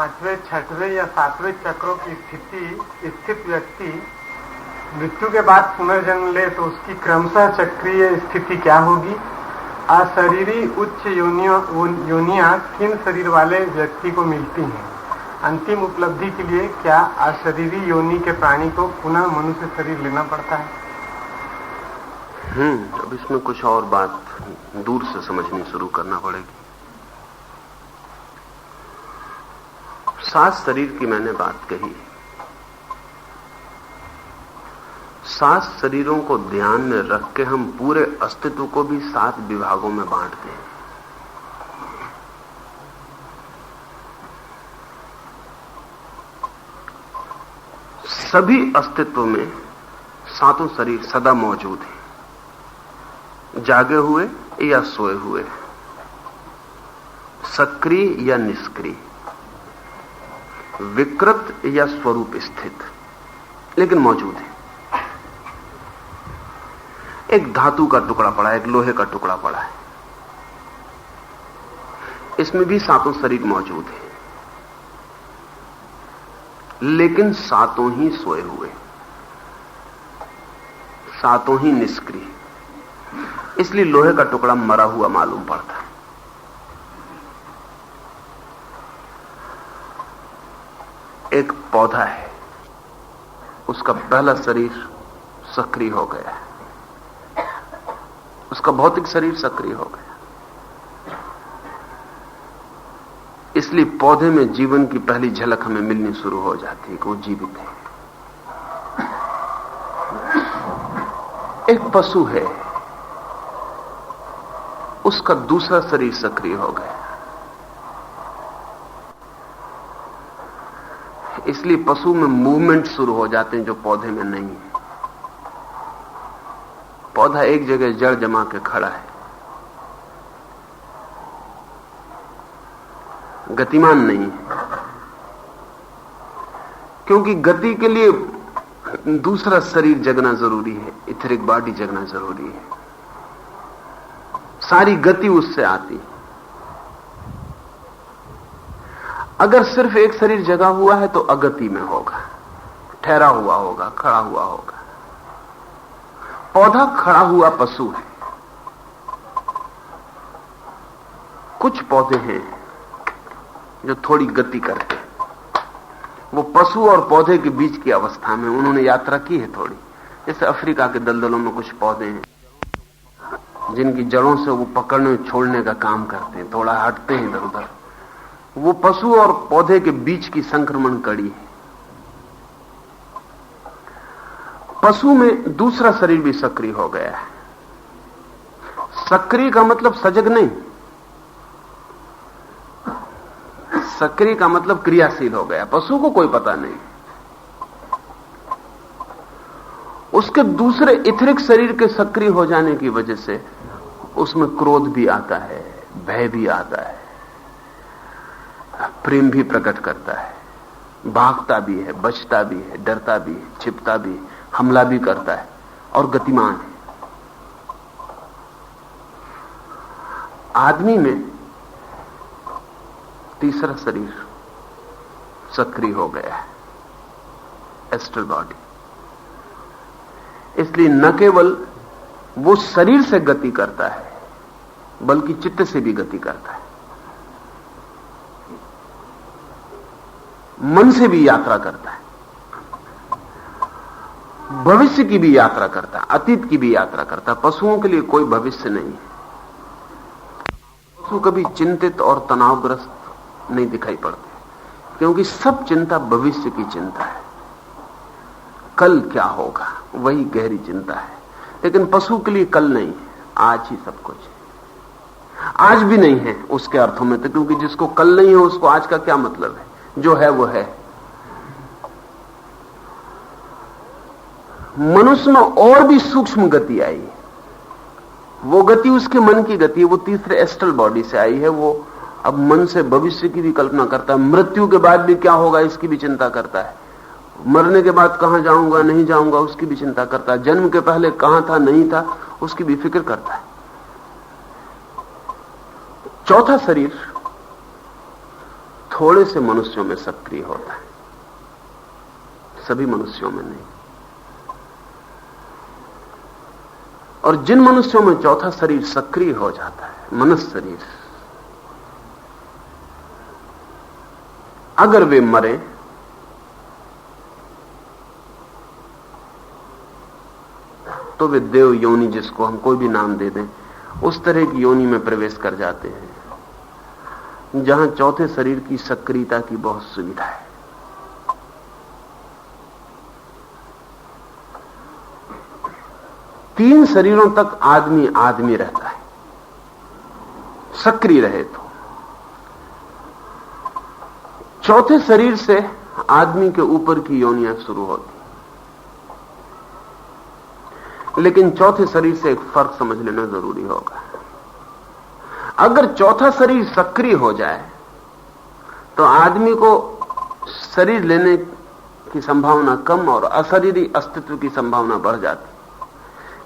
पांचवें, छठवें या सातवें चक्रों की स्थित व्यक्ति मृत्यु के बाद पुनर्जन्म ले तो उसकी क्रमशः चक्रीय स्थिति क्या होगी? अशरीरी उच्च योनियां किन शरीर वाले व्यक्ति को मिलती हैं? अंतिम उपलब्धि के लिए क्या अशरीरी योनि के प्राणी को पुनः मनुष्य शरीर लेना पड़ता है? अब इसमें कुछ और बात दूर से समझनी शुरू करना पड़ेगी। 7 शरीर की मैंने बात कही। 7 शरीरों को ध्यान में रख के हम पूरे अस्तित्व को भी 7 विभागों में बांटते हैं। सभी अस्तित्व में 7 शरीर सदा मौजूद हैं, जागे हुए या सोए हुए, सक्रिय या निष्क्रिय, विकृत या स्वरूप स्थित, लेकिन मौजूद है। एक धातु का टुकड़ा पड़ा है, एक लोहे का टुकड़ा पड़ा है, इसमें भी 7 शरीर मौजूद है, लेकिन 7 ही सोए हुए, 7 ही निष्क्रिय। इसलिए लोहे का टुकड़ा मरा हुआ मालूम पड़ता है। एक पौधा है, उसका पहला शरीर सक्रिय हो गया है, उसका भौतिक शरीर सक्रिय हो गया, इसलिए पौधे में जीवन की पहली झलक हमें मिलनी शुरू हो जाती है कि वो जीवित है। एक पशु है, उसका दूसरा शरीर सक्रिय हो गया, इसलिए पशु में मूवमेंट शुरू हो जाते हैं जो पौधे में नहीं है। पौधा एक जगह जड़ जमा के खड़ा है, गतिमान नहीं है, क्योंकि गति के लिए दूसरा शरीर जगना जरूरी है, इथेरिक बॉडी जगना जरूरी है। सारी गति उससे आती। अगर सिर्फ एक शरीर जगा हुआ है तो अगति में होगा, ठहरा हुआ होगा, खड़ा हुआ होगा। पौधा खड़ा हुआ पशु है। कुछ पौधे हैं जो थोड़ी गति करते हैं, वो पशु और पौधे के बीच की अवस्था में उन्होंने यात्रा की है थोड़ी। जैसे अफ्रीका के दलदलों में कुछ पौधे हैं जिनकी जड़ों से वो पकड़ने छोड़ने का काम करते हैं, थोड़ा हटते हैं इधर उधर। वो पशु और पौधे के बीच की संक्रमण कड़ी है। पशु में दूसरा शरीर भी सक्रिय हो गया है। सक्रिय का मतलब सजग नहीं, सक्रिय का मतलब क्रियाशील हो गया। पशु को कोई पता नहीं, उसके दूसरे इथरिक शरीर के सक्रिय हो जाने की वजह से उसमें क्रोध भी आता है, भय भी आता है, प्रेम भी प्रकट करता है, भागता भी है, बचता भी है, डरता भी है, छिपता भी, हमला भी करता है और गतिमान है। आदमी में तीसरा शरीर सक्रिय हो गया है, एस्ट्रल बॉडी। इसलिए न केवल वो शरीर से गति करता है बल्कि चित्त से भी गति करता है, मन से भी यात्रा करता है, भविष्य की भी यात्रा करता है, अतीत की भी यात्रा करता है। पशुओं के लिए कोई भविष्य नहीं है। पशु कभी चिंतित और तनावग्रस्त नहीं दिखाई पड़ते, क्योंकि सब चिंता भविष्य की चिंता है। कल क्या होगा वही गहरी चिंता है। लेकिन पशु के लिए कल नहीं है, आज ही सब कुछ है। आज भी नहीं है उसके अर्थों में तो, क्योंकि जिसको कल नहीं है उसको आज का क्या मतलब है। जो है वो है। मनुष्य में और भी सूक्ष्म गति आई। वो गति उसके मन की गति है, वो तीसरे एस्ट्रल बॉडी से आई है। वो अब मन से भविष्य की भी कल्पना करता है, मृत्यु के बाद भी क्या होगा इसकी भी चिंता करता है, मरने के बाद कहां जाऊंगा नहीं जाऊंगा उसकी भी चिंता करता है, जन्म के पहले कहां था नहीं था उसकी भी फिक्र करता है। चौथा शरीर थोड़े से मनुष्यों में सक्रिय होता है, सभी मनुष्यों में नहीं। और जिन मनुष्यों में चौथा शरीर सक्रिय हो जाता है, मनुष्य शरीर, अगर वे मरे तो वे देव योनि, जिसको हम कोई भी नाम दे दें, उस तरह की योनि में प्रवेश कर जाते हैं जहां चौथे शरीर की सक्रियता की बहुत सुविधा है। तीन शरीरों तक आदमी आदमी रहता है, सक्रिय रहे तो। चौथे शरीर से आदमी के ऊपर की योनियां शुरू होती, लेकिन चौथे शरीर से एक फर्क समझ लेना जरूरी होगा। अगर चौथा शरीर सक्रिय हो जाए तो आदमी को शरीर लेने की संभावना कम और अशरीरी अस्तित्व की संभावना बढ़ जाती।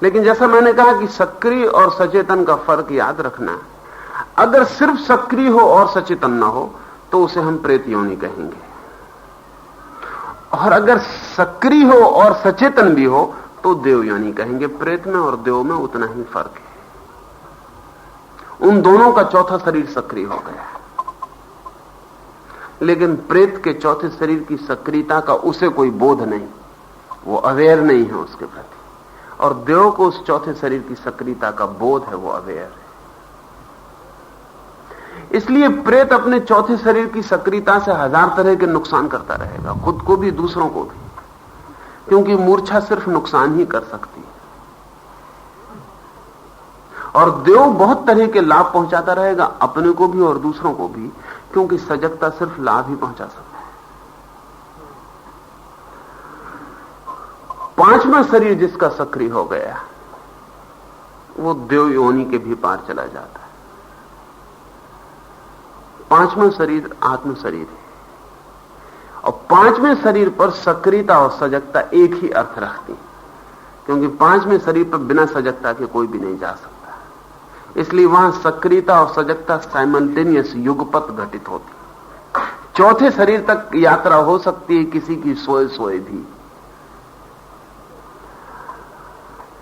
लेकिन जैसा मैंने कहा कि सक्रिय और सचेतन का फर्क याद रखना। अगर सिर्फ सक्रिय हो और सचेतन ना हो तो उसे हम प्रेत योनि कहेंगे, और अगर सक्रिय हो और सचेतन भी हो तो देव योनि कहेंगे। प्रेत में और देव में उतना ही फर्क है, उन दोनों का चौथा शरीर सक्रिय हो गया। लेकिन प्रेत के चौथे शरीर की सक्रियता का उसे कोई बोध नहीं, वो अवेयर नहीं है उसके प्रति, और देव को उस चौथे शरीर की सक्रियता का बोध है, वो अवेयर है। इसलिए प्रेत अपने चौथे शरीर की सक्रियता से हजार तरह के नुकसान करता रहेगा, खुद को भी दूसरों को भी, क्योंकि मूर्छा सिर्फ नुकसान ही कर सकती है। और देव बहुत तरह के लाभ पहुंचाता रहेगा, अपने को भी और दूसरों को भी, क्योंकि सजगता सिर्फ लाभ ही पहुंचा सकता है। पांचवा शरीर जिसका सक्रिय हो गया वो देव योनि के भी पार चला जाता है। पांचवा शरीर आत्म शरीर है, और पांचवें शरीर पर सक्रियता और सजगता एक ही अर्थ रखती, क्योंकि पांचवें शरीर पर बिना सजगता के कोई भी नहीं जा सकता। इसलिए वहां सक्रियता और सजगता साइमल्टेनियस युगपत घटित होती। चौथे शरीर तक यात्रा हो सकती है किसी की सोए सोए भी।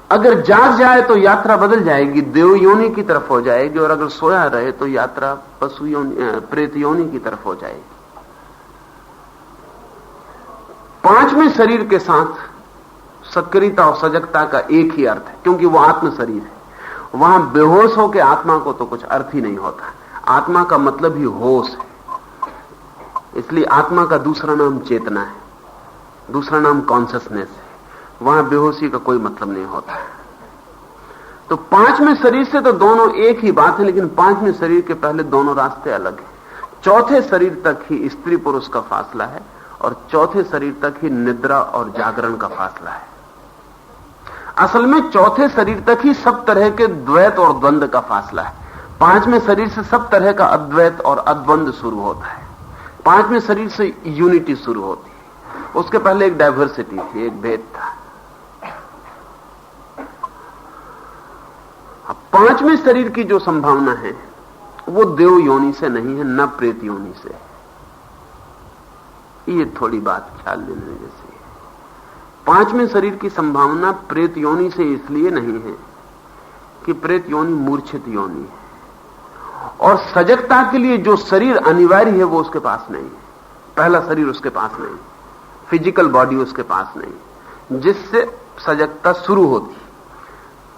अगर जाग जाए तो यात्रा बदल जाएगी, देव योनि की तरफ हो जाएगी, और अगर सोया रहे तो यात्रा पशु योनि, प्रेत योनि की तरफ हो जाएगी। पांचवें शरीर के साथ सक्रियता और सजगता का एक ही अर्थ है, क्योंकि वो आत्म शरीर है। वहां बेहोश होकर आत्मा को तो कुछ अर्थ ही नहीं होता। आत्मा का मतलब ही होश है, इसलिए आत्मा का दूसरा नाम चेतना है, दूसरा नाम कॉन्शियसनेस है। वहां बेहोशी का कोई मतलब नहीं होता। तो पांचवें शरीर से तो दोनों एक ही बात है, लेकिन पांचवें शरीर के पहले दोनों रास्ते अलग हैं। चौथे शरीर तक ही स्त्री पुरुष का फासला है, और चौथे शरीर तक ही निद्रा और जागरण का फासला है। असल में चौथे शरीर तक ही सब तरह के द्वैत और द्वंद्व का फासला है। पांचवें शरीर से सब तरह का अद्वैत और अद्वंद शुरू होता है। पांचवें शरीर से यूनिटी शुरू होती है, उसके पहले एक डाइवर्सिटी थी, एक भेद था। अब पांचवें शरीर की जो संभावना है वो देव योनि से नहीं है, न प्रेत योनि से है। ये थोड़ी बात ख्याल देने जैसी है। पांचवें शरीर की संभावना प्रेत योनि से इसलिए नहीं है कि प्रेत योनि मूर्छित योनि है, और सजगता के लिए जो शरीर अनिवार्य है वो उसके पास नहीं है। पहला शरीर उसके पास नहीं, फिजिकल बॉडी उसके पास नहीं, जिससे सजगता शुरू होती।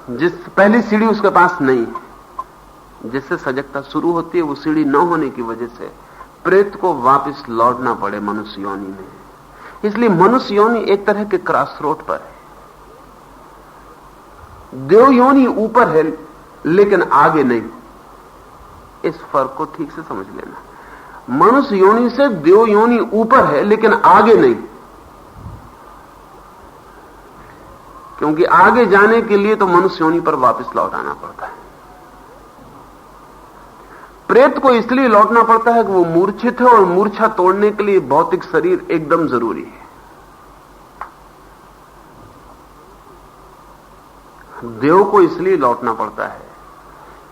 जिस पहली सीढ़ी उसके पास नहीं है, जिससे सजगता शुरू होती है, वो सीढ़ी न होने की वजह से प्रेत को वापस लौटना पड़े मनुष्य योनि में। इसलिए मनुष्य योनि एक तरह के क्रॉस रोड पर है। देव योनि ऊपर है लेकिन आगे नहीं। इस फर्क को ठीक से समझ लेना। मनुष्य योनि से देव योनि ऊपर है लेकिन आगे नहीं, क्योंकि आगे जाने के लिए तो मनुष्य योनि पर वापस लौट आना पड़ता है। प्रेत को इसलिए लौटना पड़ता है कि वो मूर्छित है, और मूर्छा तोड़ने के लिए भौतिक शरीर एकदम जरूरी है। देव को इसलिए लौटना पड़ता है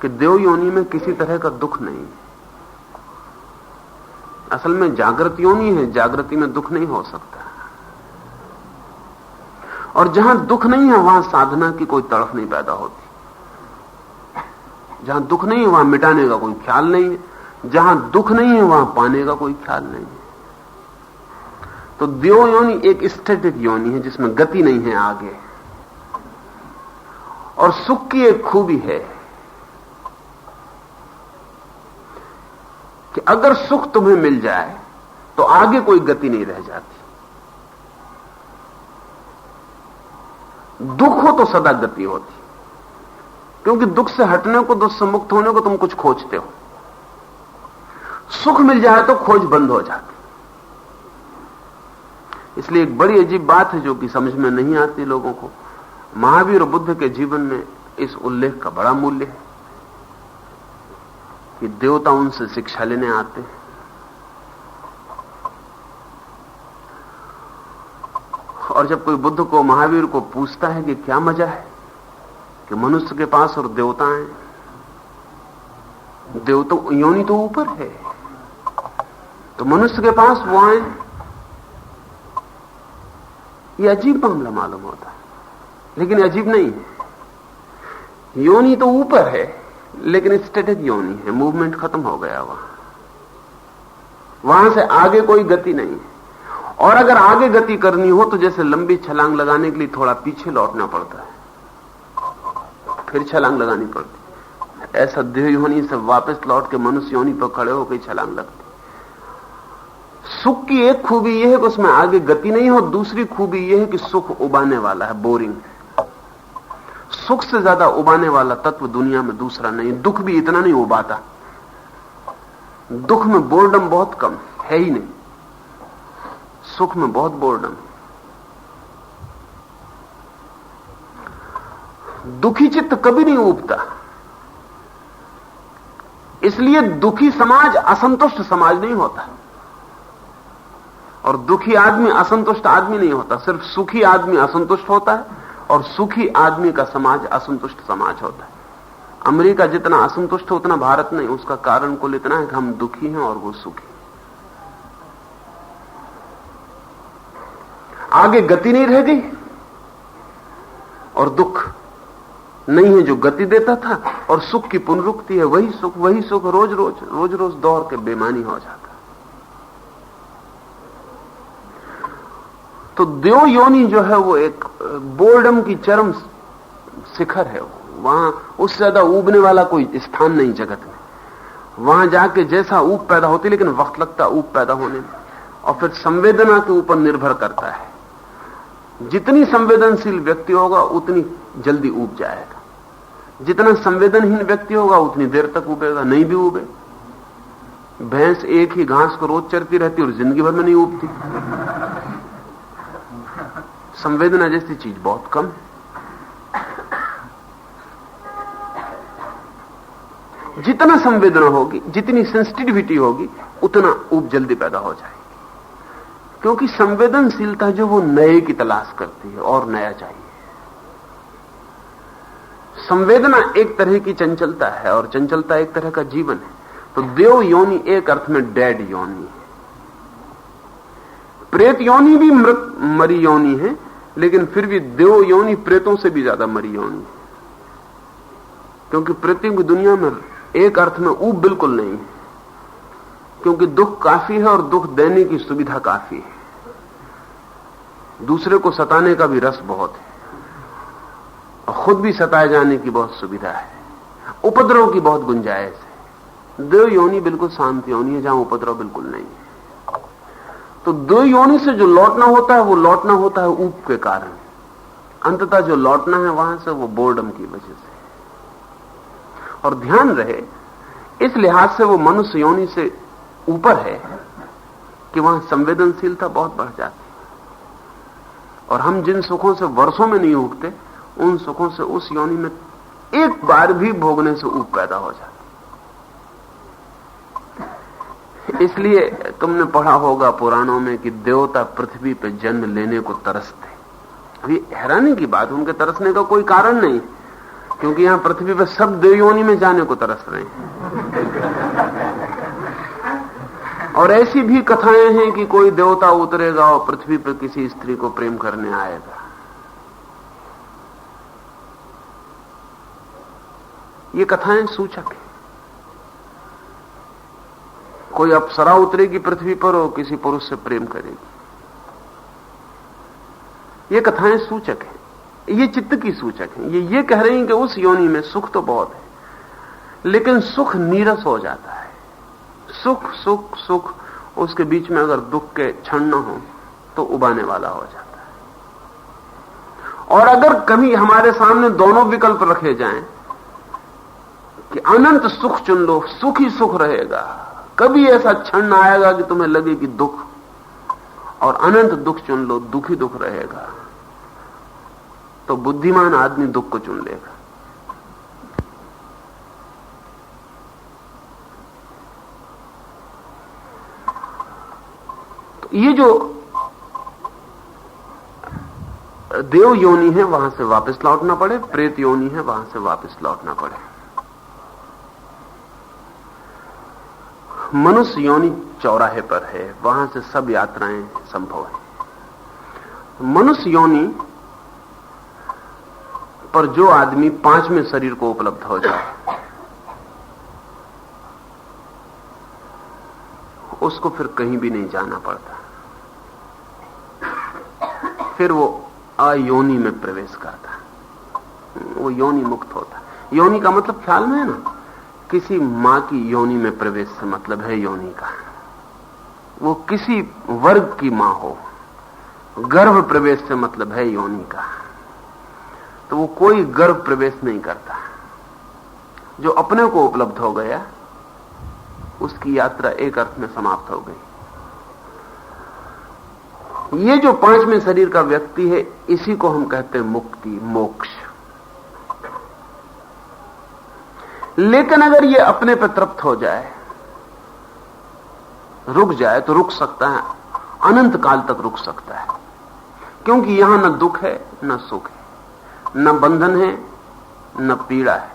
कि देव योनि में किसी तरह का दुख नहीं, असल में जागृत योनि है, जागृति में दुख नहीं हो सकता। और जहां दुख नहीं है वहां साधना की कोई तड़फ नहीं पैदा होती। जहां दुख नहीं है वहां मिटाने का कोई ख्याल नहीं है, जहां दुख नहीं है वहां पाने का कोई ख्याल नहीं है। तो देव योनि एक स्टैटिक योनि है जिसमें गति नहीं है आगे। और सुख की एक खूबी है कि अगर सुख तुम्हें मिल जाए तो आगे कोई गति नहीं रह जाती। दुख हो तो सदा गति होती, क्योंकि दुख से हटने को, दुख से मुक्त होने को तुम कुछ खोजते हो। सुख मिल जाए तो खोज बंद हो जाती। इसलिए एक बड़ी अजीब बात है जो कि समझ में नहीं आती लोगों को। महावीर और बुद्ध के जीवन में इस उल्लेख का बड़ा मूल्य है कि देवता उनसे शिक्षा लेने आते हैं। और जब कोई बुद्ध को, महावीर को पूछता है कि क्या मजा है कि मनुष्य के पास और देवता हैं, देवता योनि तो ऊपर है, तो मनुष्य के पास वो आए, ये अजीब मामला मालूम होता है। लेकिन अजीब नहीं है। योनि तो ऊपर है लेकिन स्टैटिक योनि है, मूवमेंट खत्म हो गया वहां से आगे कोई गति नहीं है। और अगर आगे गति करनी हो तो जैसे लंबी छलांग लगाने के लिए थोड़ा पीछे लौटना पड़ता है, फिर छलांग लगानी पड़ती। ऐसा देह योनि से वापस लौट के मनुष्य योनि पर खड़े होकर छलांग लगती। सुख की एक खूबी यह है कि उसमें आगे गति नहीं हो, दूसरी खूबी यह है कि सुख उबाने वाला है, बोरिंग। सुख से ज्यादा उबाने वाला तत्व दुनिया में दूसरा नहीं। दुख भी इतना नहीं उबाता। दुख में बोर्डम बहुत कम है ही नहीं, सुख में बहुत बोर्डम है। दुखी चित्त कभी नहीं उबता, इसलिए दुखी समाज असंतुष्ट समाज नहीं होता। और दुखी आदमी असंतुष्ट आदमी नहीं होता, सिर्फ सुखी आदमी असंतुष्ट होता है और सुखी आदमी का समाज असंतुष्ट समाज होता है। अमेरिका जितना असंतुष्ट है उतना भारत नहीं। उसका कारण कुल इतना है कि हम दुखी हैं और वो सुखी। आगे गति नहीं रह गई और दुख नहीं है जो गति देता था, और सुख की पुनरुक्ति है। वही सुख रोज रोज दौड़ के बेमानी हो जाता। तो देव योनि जो है वो एक बोर्डम की चरम शिखर है। वहां उससे ज्यादा ऊबने वाला कोई स्थान नहीं जगत में। वहां जाके जैसा ऊब पैदा होती, लेकिन वक्त लगता ऊब पैदा होने में, और फिर संवेदना के ऊपर निर्भर करता है। जितनी संवेदनशील व्यक्ति होगा उतनी जल्दी ऊब जाएगा, जितना संवेदनहीन व्यक्ति होगा उतनी देर तक ऊबेगा, नहीं भी ऊबे। भैंस एक ही घास को रोज चरती रहती और जिंदगी भर में नहीं ऊबती। संवेदना जैसी चीज बहुत कम है। जितना संवेदना होगी, जितनी सेंसिटिविटी होगी, उतना ऊब जल्दी पैदा हो जाएगी। क्योंकि संवेदनशीलता जो वो नए की तलाश करती है और नया चाहिए। संवेदना एक तरह की चंचलता है और चंचलता एक तरह का जीवन है। तो देव योनि एक अर्थ में डेड योनि है। प्रेत योनि भी मरी योनि है, लेकिन फिर भी देव योनि प्रेतों से भी ज्यादा मरी योनि है। क्योंकि प्रेतों की दुनिया में एक अर्थ में ऊब बिल्कुल नहीं है, क्योंकि दुख काफी है और दुख देने की सुविधा काफी है। दूसरे को सताने का भी रस बहुत है और खुद भी सताए जाने की बहुत सुविधा है। उपद्रव की बहुत गुंजाइश है। देव योनि बिल्कुल शांत योनि है जहां उपद्रव बिल्कुल नहीं है। तो दो योनि से जो लौटना होता है वो लौटना होता है ऊब के कारण। अंततः जो लौटना है वहां से वो बोर्डम की वजह से। और ध्यान रहे, इस लिहाज से वो मनुष्य योनि से ऊपर है कि वहां संवेदनशीलता बहुत बढ़ जाती है। और हम जिन सुखों से वर्षों में नहीं उठते, उन सुखों से उस योनि में एक बार भी भोगने से ऊब पैदा हो जाती। इसलिए तुमने पढ़ा होगा पुराणों में कि देवता पृथ्वी पर जन्म लेने को तरसते। अभी हैरानी की बात, उनके तरसने का कोई कारण नहीं, क्योंकि यहां पृथ्वी पर सब देव योनि में जाने को तरस रहे हैं। और ऐसी भी कथाएं हैं कि कोई देवता उतरेगा और पृथ्वी पर किसी स्त्री को प्रेम करने आएगा। ये कथाएं सूचक है। कोई अप्सरा उतरेगी पृथ्वी पर और किसी पुरुष से प्रेम करेगी। ये कथाएं सूचक है, ये चित्त की सूचक है। ये कह रही हैं कि उस योनि में सुख तो बहुत है, लेकिन सुख नीरस हो जाता है। सुख सुख सुख, उसके बीच में अगर दुख के क्षण न हो तो उबाने वाला हो जाता है। और अगर कभी हमारे सामने दोनों विकल्प रखे जाएं कि अनंत सुख चुन लो, सुख ही सुख रहेगा, कभी ऐसा क्षण न आएगा कि तुम्हें लगे कि दुख, और अनंत दुख चुन लो, दुख ही दुख रहेगा, तो बुद्धिमान आदमी दुख को चुन लेगा। तो ये जो देव योनि है वहां से वापस लौटना पड़े, प्रेत योनि है वहां से वापस लौटना पड़े। मनुष्य योनि चौराहे पर है, वहां से सब यात्राएं संभव है। मनुष्य योनि पर जो आदमी 5वें शरीर को उपलब्ध हो जाए, उसको फिर कहीं भी नहीं जाना पड़ता, फिर वो अयोनि में प्रवेश करता, वो योनि मुक्त होता। योनि का मतलब ख्याल में है ना, किसी मां की योनि में प्रवेश से मतलब है योनि का। वो किसी वर्ग की मां हो, गर्भ प्रवेश से मतलब है योनि का। तो वो कोई गर्भ प्रवेश नहीं करता। जो अपने को उपलब्ध हो गया उसकी यात्रा एक अर्थ में समाप्त हो गई। ये जो 5वें शरीर का व्यक्ति है, इसी को हम कहते हैं मुक्ति, मोक्ष। लेकिन अगर ये अपने पर तृप्त हो जाए, रुक जाए, तो रुक सकता है, अनंत काल तक रुक सकता है, क्योंकि यहां न दुख है न सुख है, न बंधन है न पीड़ा है,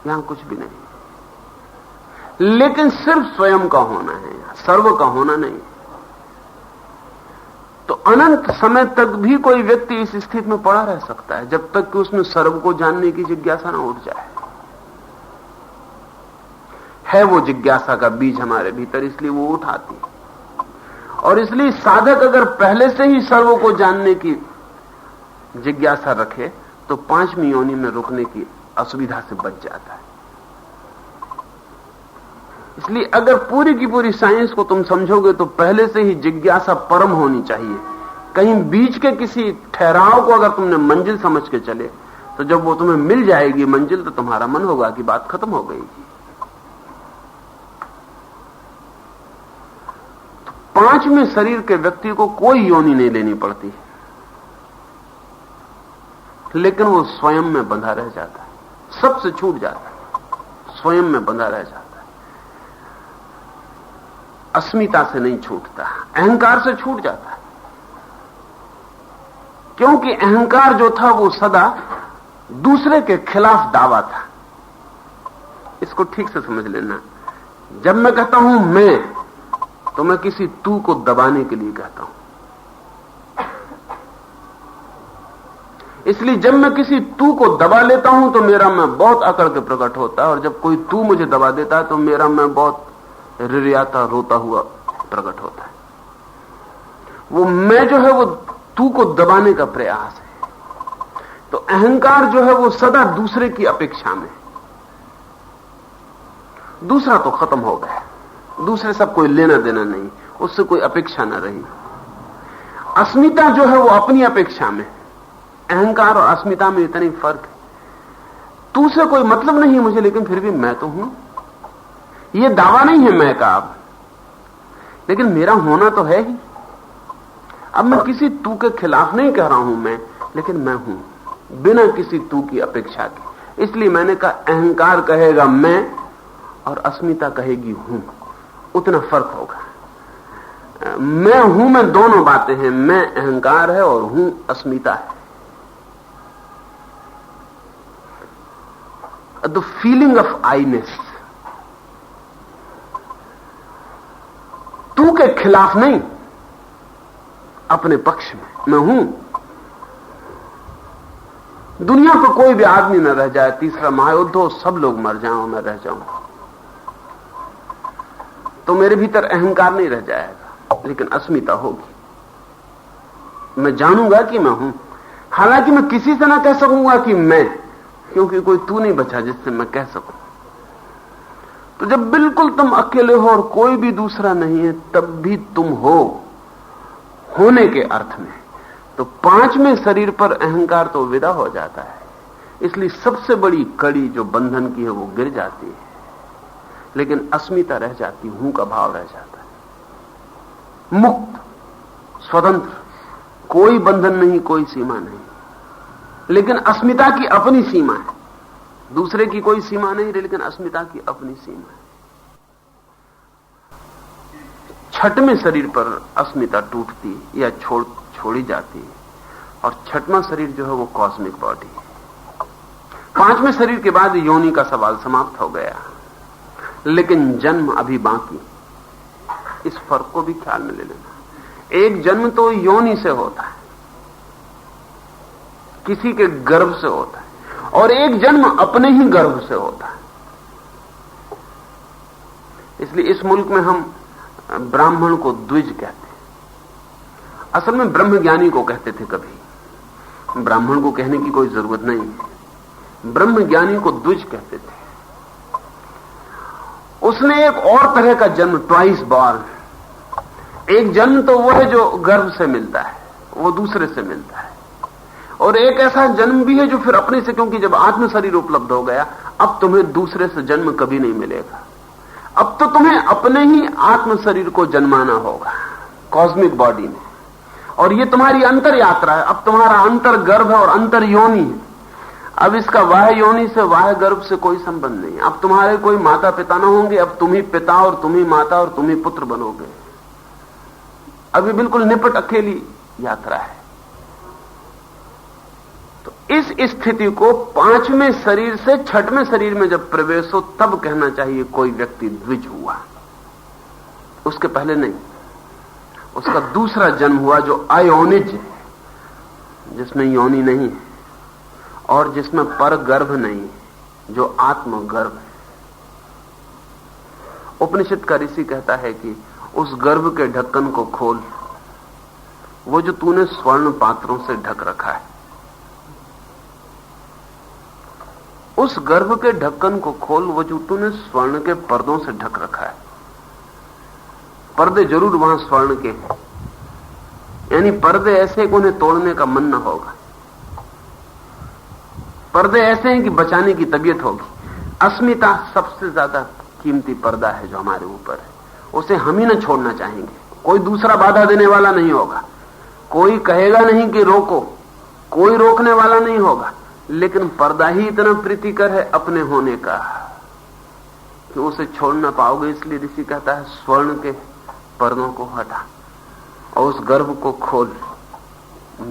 यहां कुछ भी नहीं। लेकिन सिर्फ स्वयं का होना है, सर्व का होना नहीं। तो अनंत समय तक भी कोई व्यक्ति इस स्थिति में पड़ा रह सकता है, जब तक कि उसमें सर्व को जानने की जिज्ञासा ना उठ जाए। है वो जिज्ञासा का बीज हमारे भीतर, इसलिए वो उठाती। और इसलिए साधक अगर पहले से ही सर्व को जानने की जिज्ञासा रखे तो 5वीं योनि में रुकने की असुविधा से बच जाता है। इसलिए अगर पूरी की पूरी साइंस को तुम समझोगे तो पहले से ही जिज्ञासा परम होनी चाहिए। कहीं बीच के किसी ठहराव को अगर तुमने मंजिल समझ के चले तो जब वो तुम्हें मिल जाएगी मंजिल, तो तुम्हारा मन होगा कि बात खत्म हो गई। तो 5वें शरीर के व्यक्ति को कोई योनि नहीं लेनी पड़ती, लेकिन वो स्वयं में बंधा रह जाता है, सबसे छूट जाता है, स्वयं में बंधा रह जाता है। अस्मिता से नहीं छूटता, अहंकार से छूट जाता है, क्योंकि अहंकार जो था वो सदा दूसरे के खिलाफ दावा था। इसको ठीक से समझ लेना। जब मैं कहता हूं मैं, तो मैं किसी तू को दबाने के लिए कहता हूं। इसलिए जब मैं किसी तू को दबा लेता हूं तो मेरा मैं बहुत अकड़ के प्रकट होता है, और जब कोई तू मुझे दबा देता है तो मेरा मैं बहुत रिरियाता रोता हुआ प्रकट होता है। वो मैं जो है वो तू को दबाने का प्रयास है। तो अहंकार जो है वो सदा दूसरे की अपेक्षा में, दूसरा तो खत्म हो गया, दूसरे सब कोई लेना देना नहीं, उससे कोई अपेक्षा ना रही। अस्मिता जो है वो अपनी अपेक्षा में। अहंकार और अस्मिता में इतनी फर्क है। तू से कोई मतलब नहीं मुझे, लेकिन फिर भी मैं तो हूं। ये दावा नहीं है मैं का अब, लेकिन मेरा होना तो है ही। अब मैं किसी तू के खिलाफ नहीं कह रहा हूं मैं, लेकिन मैं हूं बिना किसी तू की अपेक्षा के। इसलिए मैंने कहा अहंकार कहेगा मैं और अस्मिता कहेगी हूं, उतना फर्क होगा। मैं हूं में दोनों बातें हैं, मैं अहंकार है और हूं अस्मिता है। द फीलिंग ऑफ आईनेस, तू के खिलाफ नहीं, अपने पक्ष में मैं हूं। दुनिया पर कोई भी आदमी न रह जाए, तीसरा महायुद्ध हो, सब लोग मर जाएं और मैं रह जाऊं, तो मेरे भीतर अहंकार नहीं रह जाएगा, लेकिन अस्मिता होगी। मैं जानूंगा कि मैं हूं, हालांकि मैं किसी से ना कह सकूंगा कि मैं, क्योंकि कोई तू नहीं बचा जिससे मैं कह सकूं। तो जब बिल्कुल तुम अकेले हो और कोई भी दूसरा नहीं है, तब भी तुम हो, होने के अर्थ में। तो पांचवें शरीर पर अहंकार तो विदा हो जाता है, इसलिए सबसे बड़ी कड़ी जो बंधन की है वो गिर जाती है, लेकिन अस्मिता रह जाती, हूं का भाव रह जाता है। मुक्त, स्वतंत्र, कोई बंधन नहीं, कोई सीमा नहीं, लेकिन अस्मिता की अपनी सीमा है। दूसरे की कोई सीमा नहीं, लेकिन अस्मिता की अपनी सीमा है। छठवें शरीर पर अस्मिता टूटती या छोड़ी जाती है, और छठवां शरीर जो है वो कॉस्मिक बॉडी है। पांचवें शरीर के बाद योनि का सवाल समाप्त हो गया, लेकिन जन्म अभी बाकी। इस फर्क को भी ख्याल में ले लेना। एक जन्म तो योनि से होता है, किसी के गर्भ से होता है, और एक जन्म अपने ही गर्भ से होता है। इसलिए इस मुल्क में हम ब्राह्मण को द्विज कहते हैं। असल में ब्रह्मज्ञानी को कहते थे कभी, ब्राह्मण को कहने की कोई जरूरत नहीं है। ब्रह्मज्ञानी को द्विज कहते थे। उसने एक और तरह का जन्म, ट्वाइस बॉर्न। एक जन्म तो वो है जो गर्भ से मिलता है, वो दूसरे से मिलता है, और एक ऐसा जन्म भी है जो फिर अपने से, क्योंकि जब आत्म शरीर उपलब्ध हो गया, अब तुम्हें दूसरे से जन्म कभी नहीं मिलेगा। अब तो तुम्हें अपने ही आत्म शरीर को जन्माना होगा कॉस्मिक बॉडी में, और ये तुम्हारी अंतर यात्रा है। अब तुम्हारा अंतर गर्भ और अंतर योनि है। अब इसका वाह योनि से, वाह गर्भ से कोई संबंध नहीं। अब तुम्हारे कोई माता पिता ना होंगे, अब तुम ही पिता और तुम ही माता और तुम ही पुत्र बनोगे। अभी बिल्कुल निपट अकेली यात्रा है। तो इस स्थिति को पांचवें शरीर से छठवें शरीर में जब प्रवेश हो, तब कहना चाहिए कोई व्यक्ति द्विज हुआ। उसके पहले नहीं। उसका दूसरा जन्म हुआ जो अयोनिज है, जिसमें योनि नहीं है और जिसमें पर गर्भ नहीं है, जो आत्म गर्भ है। उपनिषद का ऋषि कहता है कि उस गर्भ के ढक्कन को खोल, वो जो तूने स्वर्ण पात्रों से ढक रखा है, उस गर्भ के ढक्कन को खोल, वो जो तूने स्वर्ण के पर्दों से ढक रखा है। पर्दे जरूर वहां स्वर्ण के हैं, यानी पर्दे ऐसे कि उन्हें तोड़ने का मन न होगा। पर्दे ऐसे हैं कि बचाने की तबीयत होगी। अस्मिता सबसे ज्यादा कीमती पर्दा है जो हमारे ऊपर है, उसे हम ही न छोड़ना चाहेंगे। कोई दूसरा बाधा देने वाला नहीं होगा, कोई कहेगा नहीं कि रोको, कोई रोकने वाला नहीं होगा, लेकिन पर्दा ही इतना प्रीतिकर है अपने होने का कि उसे छोड़ ना पाओगे। इसलिए ऋषि कहता है स्वर्ण के पर्दों को हटा और उस गर्भ को खोल,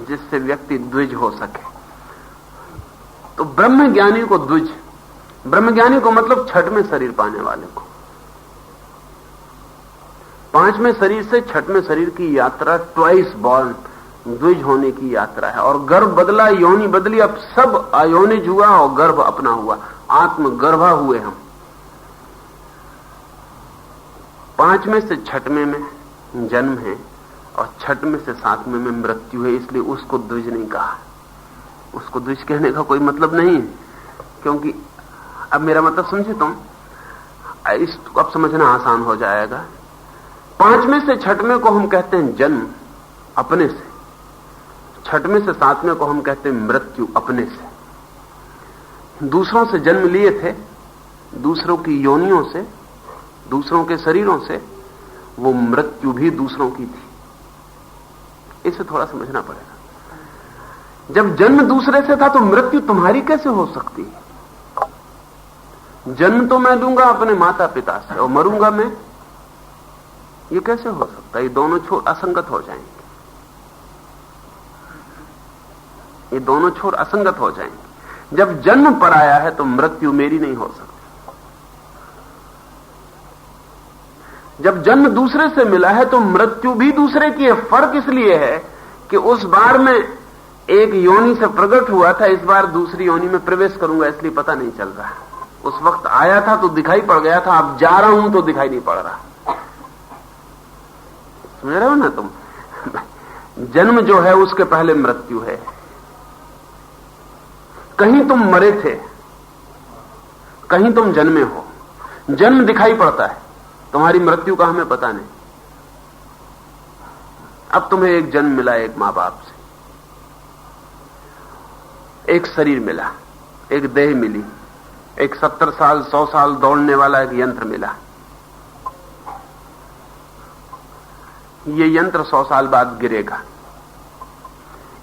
जिससे व्यक्ति द्विज हो सके। तो ब्रह्मज्ञानी को द्विज, ब्रह्मज्ञानी को मतलब छठवें शरीर पाने वाले को। पांचवें शरीर से छठवें शरीर की यात्रा ट्वाइस बॉर्न, द्विज होने की यात्रा है। और गर्भ बदला, योनि बदली, अब सब अयोनिज हुआ और गर्भ अपना हुआ, आत्म गर्भा हुए हम। पांचवें से छठवें में जन्म है और छठवें से सातवें में मृत्यु है, इसलिए उसको द्विज नहीं कहा। उसको द्विज कहने का कोई मतलब नहीं है, क्योंकि अब मेरा मतलब समझे तुम, इसको अब समझना आसान हो जाएगा। पांचवें से छठवें को हम कहते हैं जन्म अपने से, छठवें से सातवें को हम कहते हैं मृत्यु अपने से। दूसरों से जन्म लिए थे, दूसरों की योनियों से, दूसरों के शरीरों से, वो मृत्यु भी दूसरों की थी। इसे थोड़ा समझना पड़ेगा। जब जन्म दूसरे से था तो मृत्यु तुम्हारी कैसे हो सकती है? जन्म तो मैं दूंगा अपने माता पिता से और मरूंगा मैं, ये कैसे हो सकता है? ये दोनों छोर असंगत हो जाएंगे, ये दोनों छोर असंगत हो जाएंगे। जब जन्म पर आया है तो मृत्यु मेरी नहीं हो सकती। जब जन्म दूसरे से मिला है तो मृत्यु भी दूसरे की है। फर्क इसलिए है कि उस बार में एक योनि से प्रकट हुआ था, इस बार दूसरी योनि में प्रवेश करूंगा इसलिए पता नहीं चल रहा। उस वक्त आया था तो दिखाई पड़ गया था, अब जा रहा हूं तो दिखाई नहीं पड़ रहा। समझ रहे हो ना तुम? जन्म जो है उसके पहले मृत्यु है। कहीं तुम मरे थे, कहीं तुम जन्मे हो। जन्म दिखाई पड़ता है, तुम्हारी मृत्यु का हमें पता नहीं। अब तुम्हें एक जन्म मिला एक मां बाप से, एक शरीर मिला, एक देह मिली, एक 70 साल 100 साल दौड़ने वाला एक यंत्र मिला। ये यंत्र 100 साल बाद गिरेगा।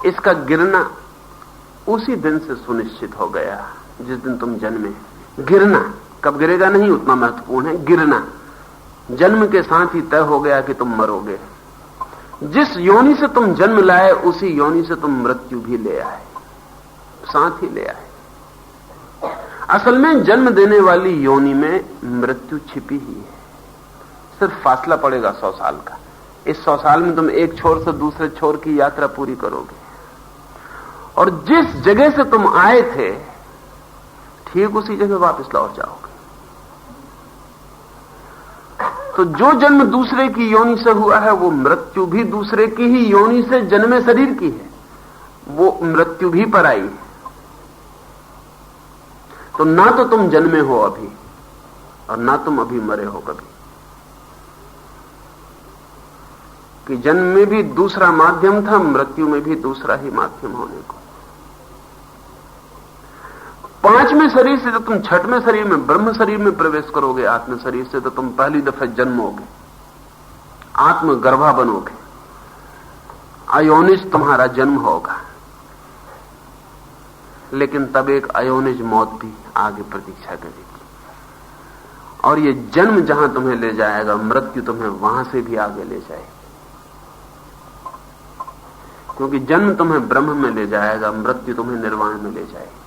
इसका गिरना उसी दिन से सुनिश्चित हो गया जिस दिन तुम जन्मे। गिरना कब गिरेगा नहीं उतना महत्वपूर्ण है, गिरना जन्म के साथ ही तय हो गया कि तुम मरोगे। जिस योनि से तुम जन्म लाए उसी योनि से तुम मृत्यु भी ले आए, साथ ही ले आए। असल में जन्म देने वाली योनि में मृत्यु छिपी ही है, सिर्फ फासला पड़ेगा 100 साल का। इस 100 साल में तुम एक छोर से दूसरे छोर की यात्रा पूरी करोगे, और जिस जगह से तुम आए थे ठीक उसी जगह वापस लौट जाओगे। तो जो जन्म दूसरे की योनि से हुआ है वो मृत्यु भी दूसरे की ही योनि से जन्मे शरीर की है, वो मृत्यु भी पर आई है। तो ना तो तुम जन्मे हो अभी और ना तुम अभी मरे हो कभी, कि जन्म में भी दूसरा माध्यम था, मृत्यु में भी दूसरा ही माध्यम होने को। 5वें शरीर से तो तुम 6वें शरीर में ब्रह्म शरीर में प्रवेश करोगे, आत्म शरीर से तो तुम पहली दफे जन्मोगे, आत्म गर्भा बनोगे, अयोनिज तुम्हारा जन्म होगा। लेकिन तब एक अयोनिज मौत भी आगे प्रतीक्षा करेगी, और ये जन्म जहां तुम्हें ले जाएगा मृत्यु तुम्हें वहां से भी आगे ले जाएगी। क्योंकि जन्म तुम्हें ब्रह्म में ले जाएगा, मृत्यु तुम्हें निर्वाण में ले जाएगी।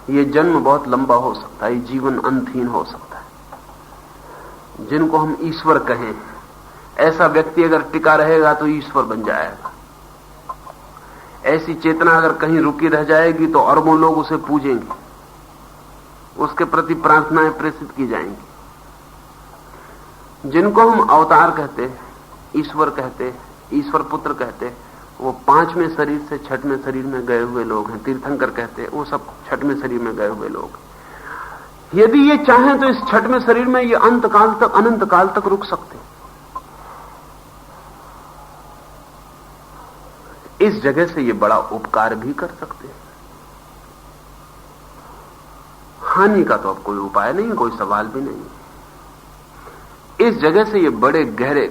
ये जन्म बहुत लंबा हो सकता है, जीवन अंतहीन हो सकता है। जिनको हम ईश्वर कहें, ऐसा व्यक्ति अगर टिका रहेगा तो ईश्वर बन जाएगा। ऐसी चेतना अगर कहीं रुकी रह जाएगी तो अरबों लोग उसे पूजेंगे, उसके प्रति प्रार्थनाएं प्रेषित की जाएंगी। जिनको हम अवतार कहते, ईश्वर कहते, ईश्वर पुत्र कहते, वो 5वें शरीर से 6वें शरीर में गए हुए लोग हैं। तीर्थंकर कहते वो सब 6वें शरीर में गए हुए लोग। यदि ये चाहें तो इस 6वें शरीर में ये अंत काल तक, अनंत काल तक रुक सकते। इस जगह से ये बड़ा उपकार भी कर सकते हैं। हानि का तो अब कोई उपाय नहीं, कोई सवाल भी नहीं। इस जगह से ये बड़े गहरे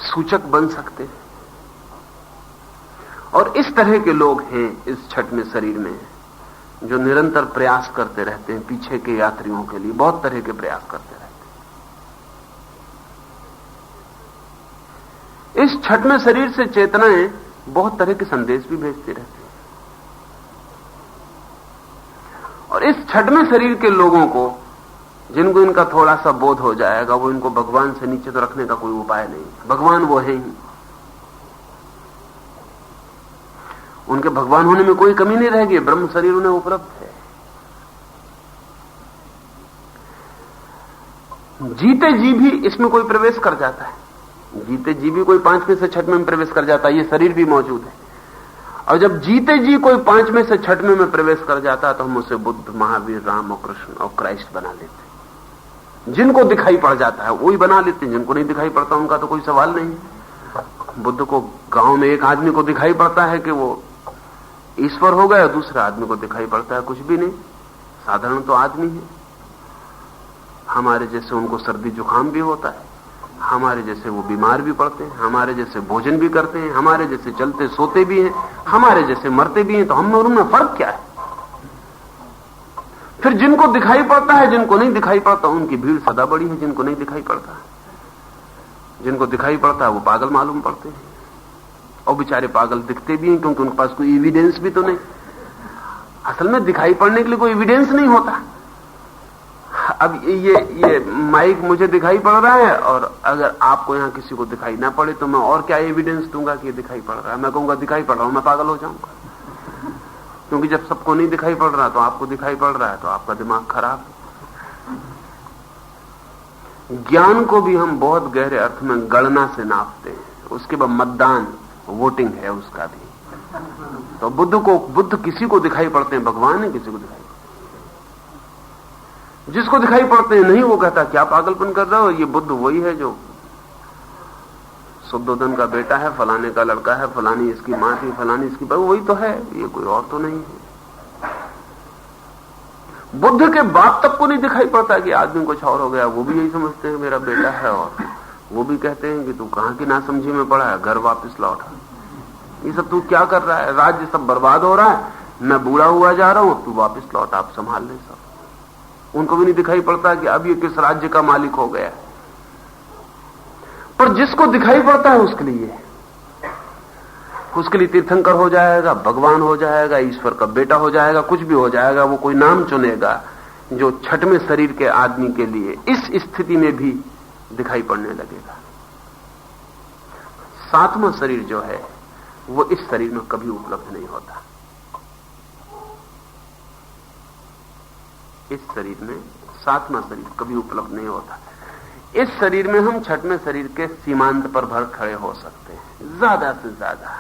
सूचक बन सकते हैं। और इस तरह के लोग हैं इस 6वें शरीर में, जो निरंतर प्रयास करते रहते हैं पीछे के यात्रियों के लिए, बहुत तरह के प्रयास करते रहते हैं। इस 6वें शरीर से चेतनाएं बहुत तरह के संदेश भी भेजती रहती हैं। और इस 6वें शरीर के लोगों को, जिनको इनका थोड़ा सा बोध हो जाएगा, वो इनको भगवान से नीचे तो रखने का कोई उपाय नहीं। भगवान वो है ही, उनके भगवान होने में कोई कमी नहीं रहेगी। ब्रह्म शरीर उन्हें उपलब्ध है। जीते जी भी इसमें कोई प्रवेश कर जाता है, जीते जी भी कोई 5वें से 6वें में प्रवेश कर जाता है, ये शरीर भी मौजूद है। और जब जीते जी कोई 5वें से 6वें में प्रवेश कर जाता है तो हम उसे बुद्ध, महावीर, राम और कृष्ण और क्राइस्ट बना लेते हैं। जिनको दिखाई पड़ जाता है वही बना लेते हैं, जिनको नहीं दिखाई पड़ता उनका तो कोई सवाल नहीं। बुद्ध को गांव में एक आदमी को दिखाई पड़ता है कि वो ईश्वर हो गया, दूसरा आदमी को दिखाई पड़ता है कुछ भी नहीं, साधारण तो आदमी है। हमारे जैसे उनको सर्दी जुकाम भी होता है, हमारे जैसे वो बीमार भी पड़ते हैं, हमारे जैसे भोजन भी करते हैं, हमारे जैसे चलते सोते भी हैं, हमारे जैसे मरते भी हैं। तो हम और उनमें फर्क क्या है? फिर जिनको दिखाई पड़ता है, जिनको नहीं दिखाई पड़ता, उनकी भीड़ सदा बड़ी है। जिनको नहीं दिखाई पड़ता, जिनको दिखाई पड़ता है वो पागल मालूम पड़ते हैं, और बेचारे पागल दिखते भी हैं क्योंकि उनके पास कोई एविडेंस भी तो नहीं। असल में दिखाई पड़ने के लिए कोई एविडेंस नहीं होता। अब ये माइक मुझे दिखाई पड़ रहा है, और अगर आपको यहां किसी को दिखाई ना पड़े तो मैं और क्या एविडेंस दूंगा कि ये दिखाई पड़ रहा है? मैं कहूंगा दिखाई पड़ रहा हूं, मैं पागल हो जाऊंगा। क्योंकि जब सबको नहीं दिखाई पड़ रहा तो आपको दिखाई पड़ रहा है, तो आपका दिमाग खराब है। ज्ञान को भी हम बहुत गहरे अर्थ में गणना से नापते हैं। उसके बाद मतदान, वोटिंग है उसका भी। तो बुद्ध किसी को दिखाई पड़ते हैं, भगवान है किसी को दिखाई, जिसको दिखाई पड़ते हैं नहीं वो कहता क्या पागलपन कर रहा हो, ये बुद्ध वही है जो शुद्धोधन का बेटा है, फलाने का लड़का है, फलानी इसकी मां थी, फलानी इसकी बहू, वही तो है, ये कोई और तो नहीं है। बुद्ध के बाप तक को नहीं दिखाई पड़ता कि आदमी कुछ और हो गया, वो भी यही समझते हैं मेरा बेटा है, और वो भी कहते हैं कि तू कहां की नासमझी में पड़ा है, घर वापस लौटा, ये सब तू क्या कर रहा है, राज्य सब बर्बाद हो रहा है, मैं बूढ़ा हुआ जा रहा हूं, तू वापस लौट, आप संभाल ले सब। उनको भी नहीं दिखाई पड़ता कि अब ये किस राज्य का मालिक हो गया है। पर जिसको दिखाई पड़ता है उसके लिए तीर्थंकर हो जाएगा, भगवान हो जाएगा, ईश्वर का बेटा हो जाएगा, कुछ भी हो जाएगा। वो कोई नाम चुनेगा जो छठवें शरीर के आदमी के लिए इस स्थिति में भी दिखाई पड़ने लगेगा। सातवां शरीर जो है वो इस शरीर में कभी उपलब्ध नहीं होता। इस शरीर में सातवां शरीर कभी उपलब्ध नहीं होता। इस शरीर में हम छठवें शरीर के सीमांत पर भर खड़े हो सकते हैं, ज्यादा से ज्यादा।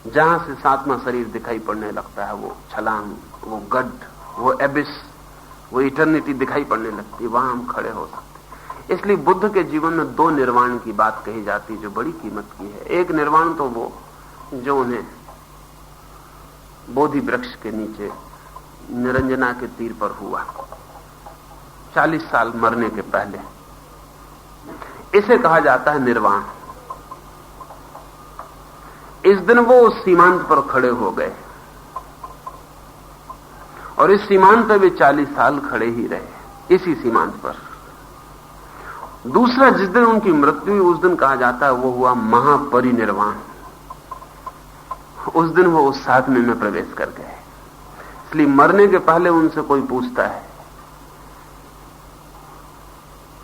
जहां से सातवां शरीर दिखाई पड़ने लगता है, वो छलांग, वो गड्ढ, वो एबिस, वो इटर्निटी दिखाई पड़ने लगती है, वहां हम खड़े हो सकते हैं। इसलिए बुद्ध के जीवन में दो निर्वाण की बात कही जाती है जो बड़ी कीमत की है। एक निर्वाण तो वो जो उन्हें बोधि वृक्ष के नीचे निरंजना के तीर पर हुआ 40 साल मरने के पहले, इसे कहा जाता है निर्वाण। इस दिन वो उस सीमांत पर खड़े हो गए और इस सीमांत पर वे 40 साल खड़े ही रहे, इसी सीमांत पर। दूसरा, जिस दिन उनकी मृत्यु हुई उस दिन कहा जाता है वो हुआ महापरिनिर्वाण। उस दिन वो उस साधने में प्रवेश कर गए। इसलिए मरने के पहले उनसे कोई पूछता है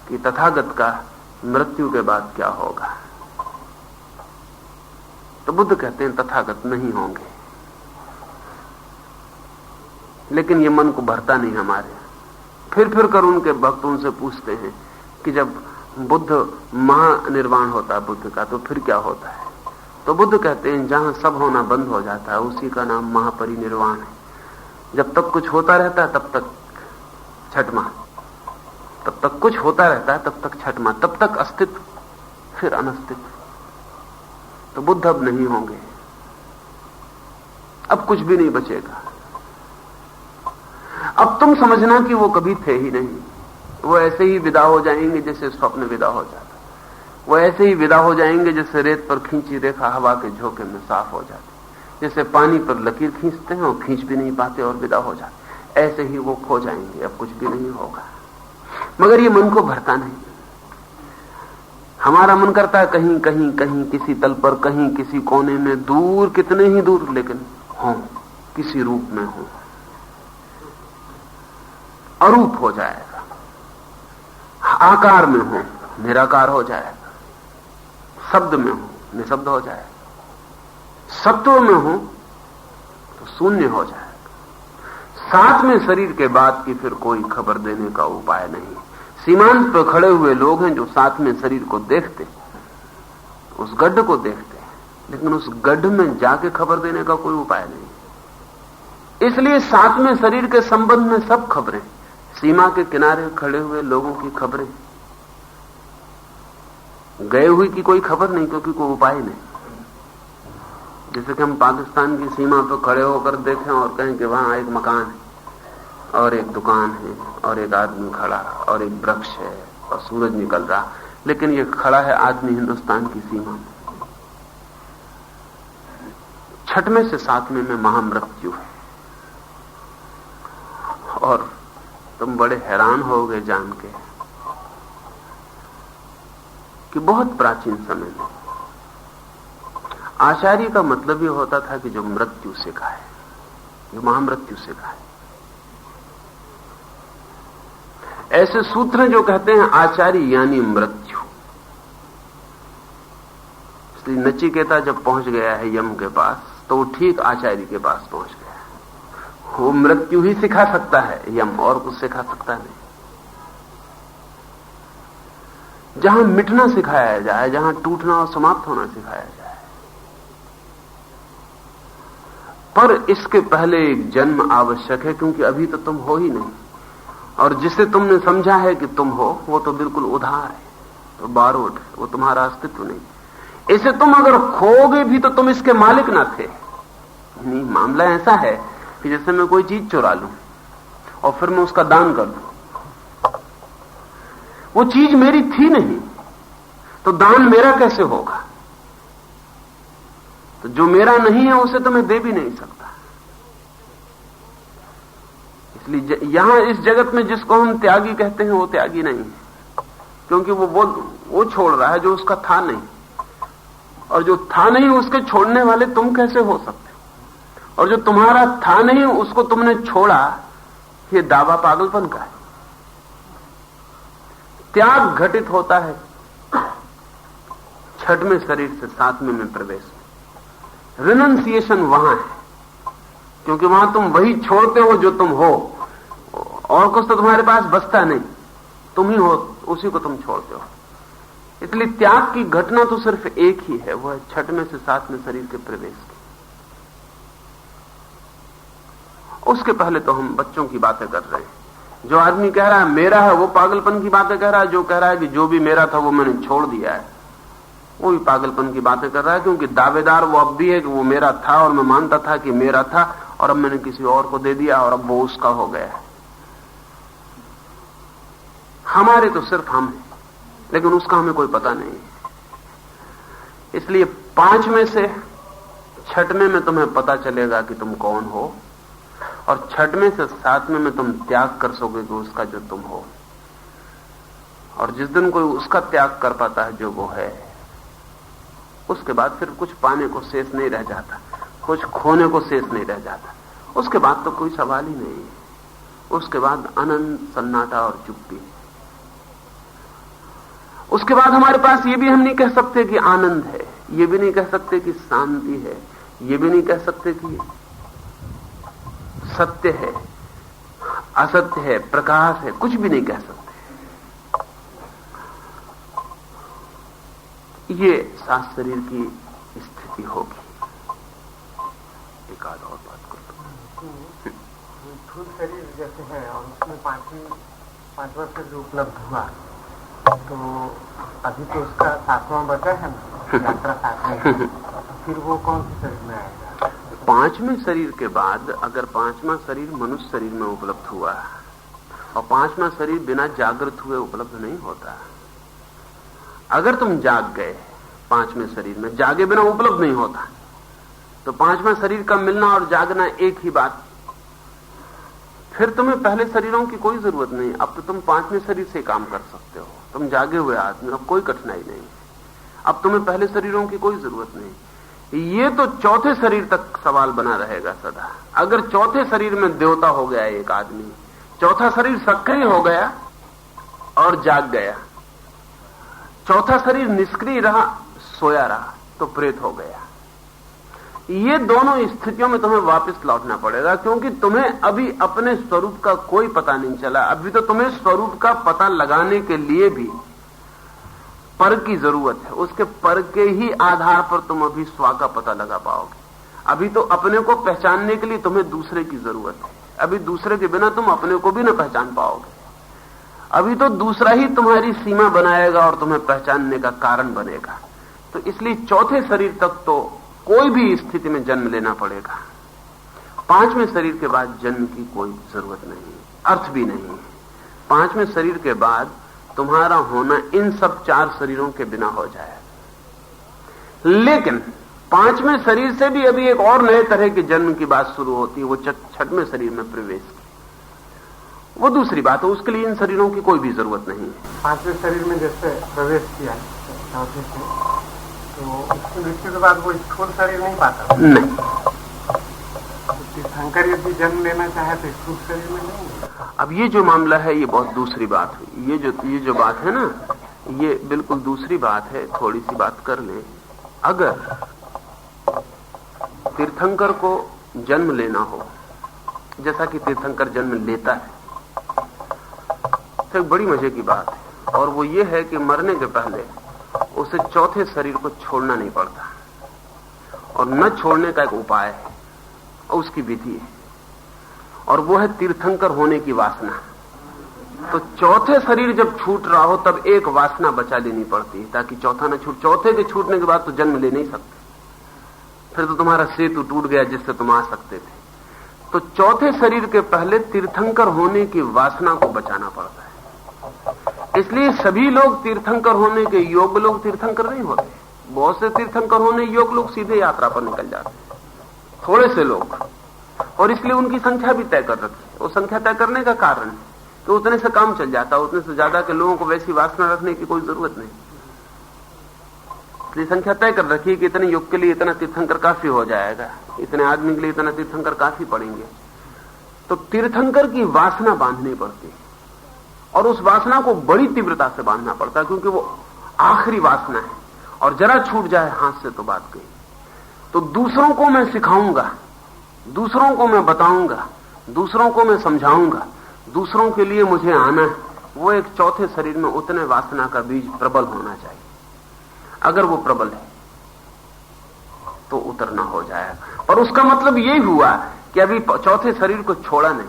कि तथागत का मृत्यु के बाद क्या होगा, तो बुद्ध कहते हैं तथागत नहीं होंगे। लेकिन ये मन को भरता नहीं हमारे। फिर कर उनके भक्त उनसे पूछते हैं कि जब बुद्ध महानिर्वाण होता है बुद्ध का, तो फिर क्या होता है? तो बुद्ध कहते हैं जहां सब होना बंद हो जाता है उसी का नाम महापरिनिर्वाण है। जब तक कुछ होता रहता है तब तक छठमा, तब तक कुछ होता रहता है तब तक छठमा, तब तक अस्तित्व, फिर अनस्तित्व। तो बुद्ध अब नहीं होंगे, अब कुछ भी नहीं बचेगा। अब तुम समझना कि वो कभी थे ही नहीं, वो ऐसे ही विदा हो जाएंगे जैसे स्वप्न विदा हो जाता, वो ऐसे ही विदा हो जाएंगे जैसे रेत पर खींची रेखा हवा के झोंके में साफ हो जाती, जैसे पानी पर लकीर खींचते हैं और खींच भी नहीं पाते और विदा हो जाते, ऐसे ही वो खो जाएंगे, अब कुछ भी नहीं होगा। मगर ये मन को भरता नहीं। हमारा मन करता है कहीं कहीं कहीं किसी तल पर, कहीं किसी कोने में, दूर, कितने ही दूर, लेकिन हो, किसी रूप में हो, अरूप हो जाएगा, आकार में हो, निराकार हो जाएगा, शब्द में हो, निशब्द हो जाएगा, सत्व में हो तो शून्य हो जाएगा। सातवें शरीर के बाद की फिर कोई खबर देने का उपाय नहीं। सीमांत पर खड़े हुए लोग हैं जो सातवें शरीर को देखते, उस गड्ढ को देखते, लेकिन उस गड्ढ में जाके खबर देने का कोई उपाय नहीं। इसलिए सातवें शरीर के संबंध में सब खबरें, सीमा के किनारे खड़े हुए लोगों की खबरें, गए हुए की कोई खबर नहीं, क्योंकि कोई उपाय नहीं। जैसे कि हम पाकिस्तान की सीमा पर खड़े होकर देखें और कहें कि वहां एक मकान है और एक दुकान है और एक आदमी खड़ा और एक वृक्ष है और सूरज निकल रहा, लेकिन ये खड़ा है आदमी हिंदुस्तान की सीमा में। छठवें से सातवें में महामृत्यु है। और तुम बड़े हैरान हो गए जान के कि बहुत प्राचीन समय में आचार्य का मतलब यह होता था कि जो मृत्यु से खाए, जो महामृत्यु से खाए। ऐसे सूत्र हैं जो कहते हैं आचार्य यानी मृत्यु। इसलिए नचिकेता जब पहुंच गया है यम के पास, तो वो ठीक आचार्य के पास पहुंच गया। वो मृत्यु ही सिखा सकता है, यम और कुछ सिखा सकता नहीं। जहां मिटना सिखाया जाए, जहां टूटना और समाप्त होना सिखाया जाए। पर इसके पहले एक जन्म आवश्यक है, क्योंकि अभी तो तुम हो ही नहीं, और जिसे तुमने समझा है कि तुम हो वो तो बिल्कुल उधार है, तो बारोट है, वो तुम्हारा अस्तित्व नहीं। इसे तुम अगर खोगे भी तो तुम इसके मालिक ना थे। नहीं, मामला ऐसा है कि जैसे मैं कोई चीज चुरा लूं और फिर मैं उसका दान कर दूं, वो चीज मेरी थी नहीं, तो दान मेरा कैसे होगा? तो जो मेरा नहीं है उसे तो मैं दे भी नहीं सकता। इसलिए यहां इस जगत में जिसको हम त्यागी कहते हैं वो त्यागी नहीं है, क्योंकि वो छोड़ रहा है जो उसका था नहीं, और जो था नहीं उसके छोड़ने वाले तुम कैसे हो सकते हो? और जो तुम्हारा था नहीं उसको तुमने छोड़ा, ये दावा पागलपन का है। त्याग घटित होता है छठवें शरीर से सातवें में प्रवेश में। रिनंसिएशन वहां है, क्योंकि वहां तुम वही छोड़ते हो जो तुम हो, और कुछ तो तुम्हारे पास बचता नहीं, तुम ही हो, उसी को तुम छोड़ते हो। इसलिए त्याग की घटना तो सिर्फ एक ही है, वह छठवें से सातवें शरीर के प्रवेश की। उसके पहले तो हम बच्चों की बातें कर रहे हैं। जो आदमी कह रहा है मेरा है वो पागलपन की बातें कह रहा है। जो कह रहा है कि जो भी मेरा था वो मैंने छोड़ दिया है, वो भी पागलपन की बातें कर रहा है, क्योंकि दावेदार वो अब भी है कि वो मेरा था और मैं मानता था कि मेरा था, और अब मैंने किसी और को दे दिया और अब वो उसका हो गया है। हमारे तो सिर्फ हम हैं, लेकिन उसका हमें कोई पता नहीं। इसलिए पांचवें से छठवें में तुम्हें पता चलेगा कि तुम कौन हो, और छठवें से सातवें में तुम त्याग कर सकोगे कि उसका जो तुम हो। और जिस दिन कोई उसका त्याग कर पाता है जो वो है, उसके बाद फिर कुछ पाने को शेष नहीं रह जाता, कुछ खोने को शेष नहीं रह जाता। उसके बाद तो कोई सवाल ही नहीं है। उसके बाद अनंत सन्नाटा और चुप्पी। उसके बाद हमारे पास ये भी हम नहीं कह सकते कि आनंद है, ये भी नहीं कह सकते कि शांति है, ये भी नहीं कह सकते कि सत्य है, असत्य है, प्रकाश है, कुछ भी नहीं कह सकते। ये सात शरीर की स्थिति होगी। एक आध और बात कर दो। स्थूल शरीर जैसे है और उसमें पांचवा शरीर उपलब्ध हुआ, तो अभी तो उसका सातवां बचा है ना, यात्रा सातवें, फिर वो कौन से शरीर में आएगा? पांचवें शरीर के बाद अगर पांचवा शरीर मनुष्य शरीर में उपलब्ध हुआ, और पांचवा शरीर बिना जागृत हुए उपलब्ध नहीं होता। अगर तुम जाग गए पांचवें शरीर में, जागे बिना उपलब्ध नहीं होता, तो पांचवें शरीर का मिलना और जागना एक ही बात। फिर तुम्हें पहले शरीरों की कोई जरूरत नहीं। अब तो तुम पांचवें शरीर से काम कर सकते हो, तुम जागे हुए आदमी, अब कोई कठिनाई नहीं। अब तुम्हें पहले शरीरों की कोई जरूरत नहीं। ये तो चौथे शरीर तक सवाल बना रहेगा सदा। अगर चौथे शरीर में देवता हो गया एक आदमी, चौथा शरीर सक्रिय हो गया और जाग गया, चौथा शरीर निष्क्रिय रहा, सोया रहा, तो प्रेत हो गया। ये दोनों स्थितियों में तुम्हें वापस लौटना पड़ेगा, क्योंकि तुम्हें अभी अपने स्वरूप का कोई पता नहीं चला। अभी तो तुम्हें स्वरूप का पता लगाने के लिए भी पर की जरूरत है। उसके पर के ही आधार पर तुम अभी स्व का पता लगा पाओगे। अभी तो अपने को पहचानने के लिए तुम्हें दूसरे की जरूरत है। अभी दूसरे के बिना तुम अपने को भी न पहचान पाओगे। अभी तो दूसरा ही तुम्हारी सीमा बनाएगा और तुम्हें पहचानने का कारण बनेगा। तो इसलिए चौथे शरीर तक तो कोई भी स्थिति में जन्म लेना पड़ेगा। पांचवें शरीर के बाद जन्म की कोई जरूरत नहीं, अर्थ भी नहीं। पांचवें शरीर के बाद तुम्हारा होना इन सब चार शरीरों के बिना हो जाएगा। लेकिन पांचवें शरीर से भी अभी एक और नए तरह के जन्म की बात शुरू होती है, वो छठवें शरीर में प्रवेश की। वो दूसरी बात है, उसके लिए इन शरीरों की कोई भी जरूरत नहीं है। पांचवें शरीर में जैसे प्रवेश किया चौथे से, तो उसकी मृत्यु के बाद वो स्थूल शरीर नहीं पाता। नहीं, तीर्थंकर यदि जन्म लेना चाहे तो स्थूल शरीर में नहीं। अब ये जो मामला है ये बहुत दूसरी बात है। ये जो बात है ना, ये बिल्कुल दूसरी बात है। थोड़ी सी बात कर लें। अगर तीर्थंकर को जन्म लेना हो, जैसा कि तीर्थंकर जन्म लेता है, तो एक बड़ी मजे की बात है, और वो ये है कि मरने के पहले उसे चौथे शरीर को छोड़ना नहीं पड़ता, और न छोड़ने का एक उपाय है और उसकी विधि है, और वो है तीर्थंकर होने की वासना। तो चौथे शरीर जब छूट रहा हो तब एक वासना बचा लेनी पड़ती है ताकि चौथा न छूट। चौथे के छूटने के बाद तो जन्म ले नहीं सकते, फिर तो तुम्हारा सेतु टूट गया जिससे तुम आ सकते थे। तो चौथे शरीर के पहले तीर्थंकर होने की वासना को बचाना पड़ता है। इसलिए सभी लोग तीर्थंकर होने के योग्य लोग तीर्थंकर नहीं होते। बहुत से तीर्थंकर होने योग्य लोग सीधे यात्रा पर निकल जाते हैं, थोड़े से लोग, और इसलिए उनकी संख्या भी तय कर रखी है। वो संख्या तय करने का कारण है कि उतने से काम चल जाता है, उतने से ज्यादा के लोगों को वैसी वासना रखने की कोई जरूरत नहीं। इसलिए संख्या तय कर रखी है कि इतने युग के लिए इतना तीर्थंकर काफी हो जाएगा, इतने आदमी के लिए इतना तीर्थंकर काफी पड़ेंगे। तो तीर्थंकर की वासना बांधनी पड़ती है, और उस वासना को बड़ी तीव्रता से बांधना पड़ता है, क्योंकि वो आखिरी वासना है, और जरा छूट जाए हाथ से तो बात गई। तो दूसरों को मैं सिखाऊंगा, दूसरों को मैं बताऊंगा, दूसरों को मैं समझाऊंगा, दूसरों के लिए मुझे आना है। वो एक चौथे शरीर में उतने वासना का बीज प्रबल होना चाहिए। अगर वो प्रबल है तो उतरना हो जाएगा। पर उसका मतलब यही हुआ कि अभी चौथे शरीर को छोड़ा नहीं,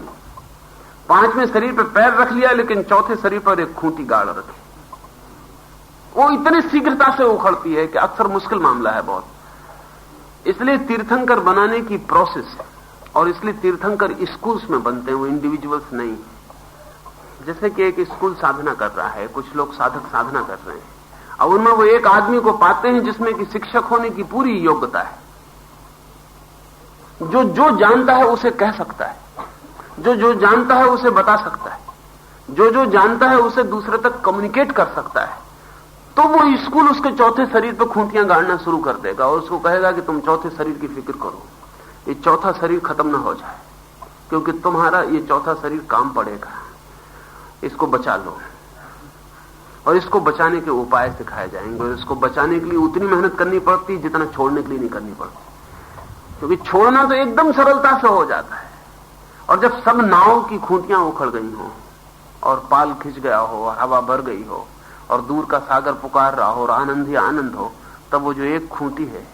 पांचवें शरीर पर पैर रख लिया, लेकिन चौथे शरीर पर एक खूंटी गाड़ रखी। वो इतनी शीघ्रता से उखड़ती है कि अक्सर मुश्किल मामला है बहुत। इसलिए तीर्थंकर बनाने की प्रोसेस है, और इसलिए तीर्थंकर स्कूल्स में बनते हैं, वो इंडिविजुअल्स नहीं। जैसे कि एक स्कूल साधना कर रहा है, कुछ लोग साधक साधना कर रहे हैं, और उनमें वो एक आदमी को पाते हैं जिसमें कि शिक्षक होने की पूरी योग्यता है, जो जानता है उसे कह सकता है, जो जानता है उसे बता सकता है, जो जानता है उसे दूसरे तक कम्युनिकेट कर सकता है। तो वो स्कूल उसके चौथे शरीर पर खूंटियां गाड़ना शुरू कर देगा, और उसको कहेगा कि तुम चौथे शरीर की फिक्र करो, ये चौथा शरीर खत्म ना हो जाए, क्योंकि तुम्हारा ये चौथा शरीर काम पड़ेगा, इसको बचा लो। और इसको बचाने के उपाय सिखाए जाएंगे, और इसको बचाने के लिए उतनी मेहनत करनी पड़ती जितना छोड़ने के लिए नहीं करनी पड़ती, क्योंकि छोड़ना तो एकदम सरलता से हो जाता है। और जब सब नाव की खूंटियां उखड़ गई हो, और पाल खिंच गया हो, और हवा भर गई हो, और दूर का सागर पुकार रहा हो, और आनंद ही आनंद हो, तब वो जो एक खूंटी है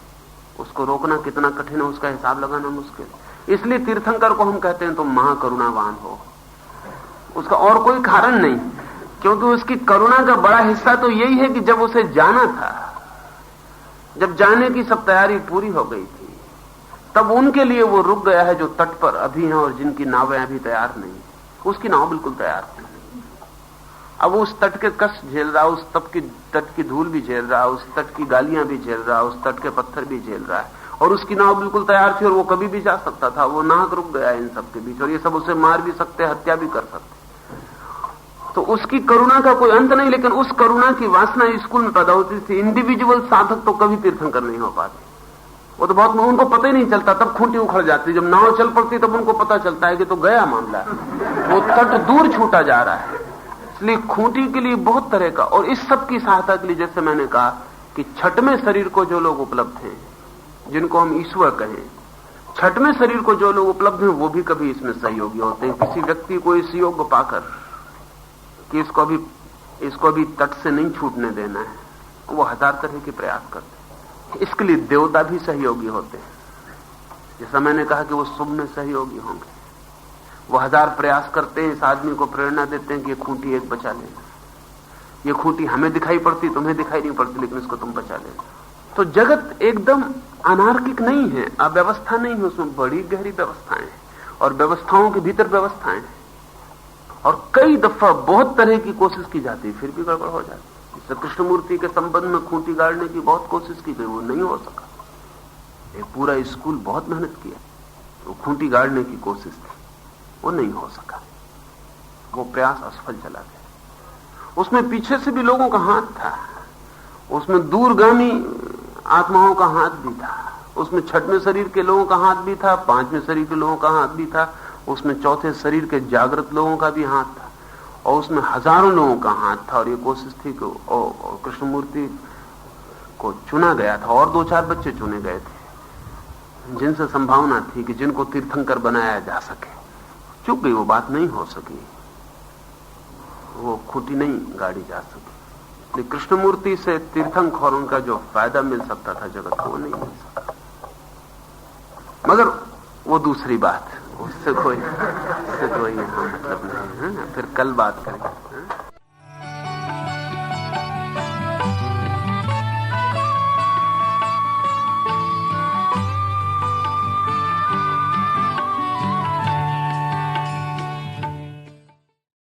उसको रोकना कितना कठिन है, उसका हिसाब लगाना मुश्किल। इसलिए तीर्थंकर को हम कहते हैं तुम महाकरुणावान हो। उसका और कोई कारण नहीं, क्योंकि उसकी करुणा का बड़ा हिस्सा तो यही है कि जब उसे जाना था, जब जाने की सब तैयारी पूरी हो गई थी, तब उनके लिए वो रुक गया है जो तट पर अभी हैं और जिनकी नावें अभी तैयार नहीं। उसकी नाव बिल्कुल तैयार थी। अब उस तट के कष्ट झेल रहा, उस तट की धूल भी झेल रहा, उस तट की गालियां भी झेल रहा, उस तट के पत्थर भी झेल रहा है, और उसकी नाव बिल्कुल तैयार थी, और वो कभी भी जा सकता था। वो नाहक रुक गया इन सब के बीच, और ये सब उसे मार भी सकते, हत्या भी कर सकते। तो उसकी करुणा का कोई अंत नहीं, लेकिन उस करुणा की वासना स्कूल में पैदा होती थी। इंडिविजुअल साधक तो कभी तीर्थंकर नहीं हो पाते, वो तो बहुत, उनको पता ही नहीं चलता, तब खूंटी उखड़ जाती। जब नाव चल पड़ती तब उनको पता चलता है कि तो गया मामला, वो तट दूर छूटा जा रहा है। इसलिए खूंटी के लिए बहुत तरह का, और इस सब की सहायता के लिए जैसे मैंने कहा कि छठवें शरीर को जो लोग उपलब्ध हैं, जिनको हम ईश्वर कहें, छठवें शरीर को जो लोग उपलब्ध हैं वो भी कभी इसमें सहयोगी होते हैं। किसी व्यक्ति को इस योग पाकर कि इसको अभी तट से नहीं छूटने देना है, वो हजार तरह के प्रयास करते हैं। इसके लिए देवता भी सहयोगी होते हैं। जैसा मैंने कहा कि वो शुभ में सहयोगी होंगे, वो हजार प्रयास करते हैं, इस आदमी को प्रेरणा देते हैं कि ये खूंटी एक बचा लेना, ये खूंटी हमें दिखाई पड़ती, तुम्हें दिखाई नहीं पड़ती, लेकिन इसको तुम बचा लेना। तो जगत एकदम अनार्किक नहीं है, अव्यवस्था नहीं है, उसमें बड़ी गहरी व्यवस्थाएं हैं, और व्यवस्थाओं के भीतर व्यवस्थाएं हैं। और कई दफा बहुत तरह की कोशिश की जाती है, फिर भी गड़बड़ हो जाती है। जैसे कृष्णमूर्ति के संबंध में खूंटी गाड़ने की बहुत कोशिश की गई, वो नहीं हो सका। एक पूरा स्कूल बहुत मेहनत किया, तो खूंटी गाड़ने की कोशिश थी, वो नहीं हो सका, वो प्रयास असफल चला गया। उसमें पीछे से भी लोगों का हाथ था, उसमें दूरगामी आत्माओं का हाथ भी था, उसमें 6वें शरीर के लोगों का हाथ भी था, 5वें शरीर के लोगों का हाथ भी था, उसमें 4थे शरीर के जागृत लोगों का भी हाथ था, और उसमें हजारों लोगों का हाथ था। और ये कोशिश थी कि कृष्णमूर्ति को चुना गया था, और 2-4 बच्चे चुने गए थे जिनसे संभावना थी कि जिनको तीर्थंकर बनाया जा सके। चूक गई वो बात, नहीं हो सकी, वो खूंटी नहीं गाड़ी जा सकी। कृष्णमूर्ति से तीर्थंकर उनका जो फायदा मिल सकता था जगत को, वो नहीं मिल सकता। मगर वो दूसरी बात, उससे कोई मतलब नहीं है। फिर कल बात करेंगे।